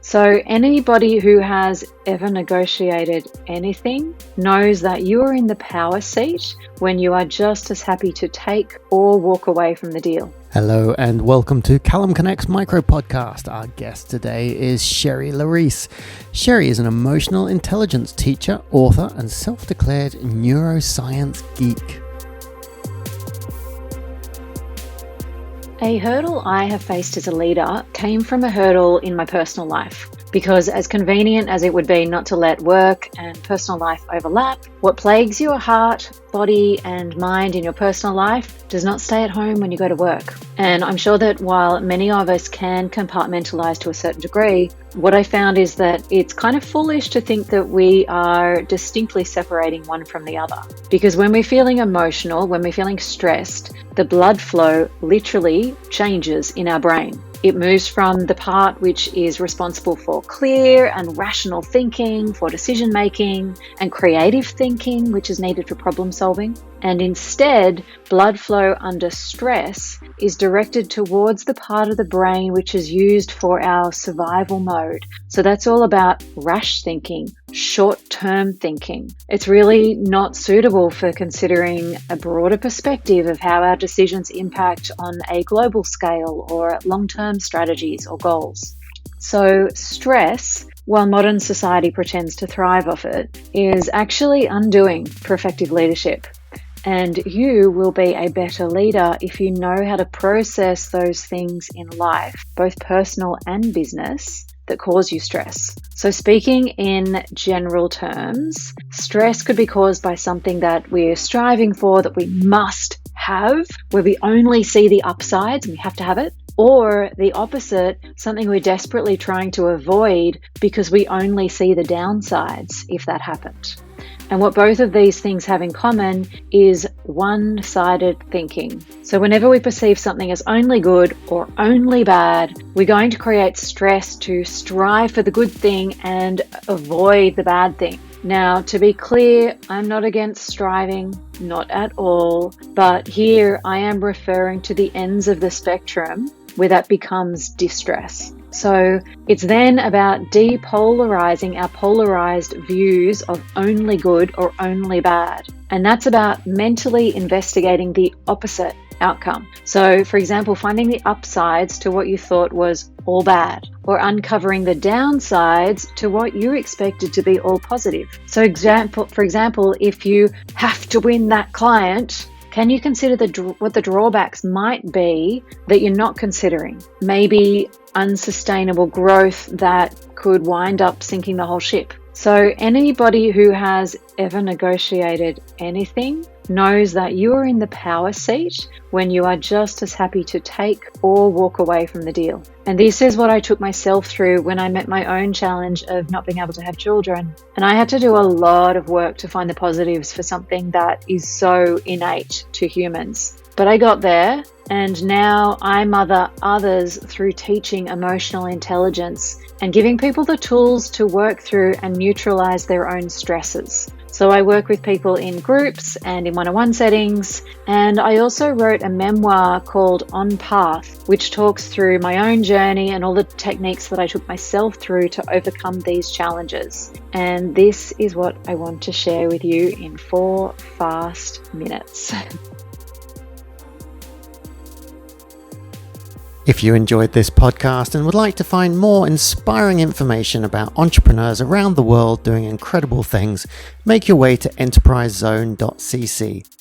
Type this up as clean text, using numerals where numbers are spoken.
So anybody who has ever negotiated anything knows that you are in the power seat when you are just as happy to take or walk away from the deal. Hello and welcome to CallumConnects Micro-Podcast. Our guest today is Sherrie Laryse. Sherrie is an emotional intelligence teacher, author, and self-declared neuroscience geek. A hurdle I have faced as a leader came from a hurdle in my personal life. Because as convenient as it would be not to let work and personal life overlap, what plagues your heart, body, and mind in your personal life does not stay at home when you go to work. And I'm sure that while many of us can compartmentalize to a certain degree, what I found is that it's kind of foolish to think that we are distinctly separating one from the other. Because when we're feeling emotional, when we're feeling stressed, the blood flow literally changes in our brain. It moves from the part which is responsible for clear and rational thinking, for decision making, and creative thinking, which is needed for problem solving. And instead, blood flow under stress is directed towards the part of the brain which is used for our survival mode. So that's all about rash thinking, short-term thinking. It's really not suitable for considering a broader perspective of how our decisions impact on a global scale or long-term strategies or goals. So stress, while modern society pretends to thrive off it, is actually undoing for effective leadership. And you will be a better leader if you know how to process those things in life, both personal and business, that cause you stress. So speaking in general terms, stress could be caused by something that we're striving for, that we must have, where we only see the upsides and we have to have it. Or the opposite, something we're desperately trying to avoid because we only see the downsides if that happened. And what both of these things have in common is one-sided thinking. So whenever we perceive something as only good or only bad, we're going to create stress to strive for the good thing and avoid the bad thing. Now, to be clear, I'm not against striving, not at all, but here I am referring to the ends of the spectrum where that becomes distress. So it's then about depolarizing our polarized views of only good or only bad. And that's about mentally investigating the opposite outcome. So for example, finding the upsides to what you thought was all bad, or uncovering the downsides to what you expected to be all positive. So for example, if you have to win that client, can you consider what the drawbacks might be that you're not considering? Maybe unsustainable growth that could wind up sinking the whole ship. So anybody who has ever negotiated anything knows that you are in the power seat when you are just as happy to take or walk away from the deal. And this is what I took myself through when I met my own challenge of not being able to have children. And I had to do a lot of work to find the positives for something that is so innate to humans. But I got there, and now I mother others through teaching emotional intelligence and giving people the tools to work through and neutralize their own stresses. So I work with people in groups and in one-on-one settings, and I also wrote a memoir called On Path, which talks through my own journey and all the techniques that I took myself through to overcome these challenges. And this is what I want to share with you in 4 fast minutes. If you enjoyed this podcast and would like to find more inspiring information about entrepreneurs around the world doing incredible things, make your way to enterprisezone.cc.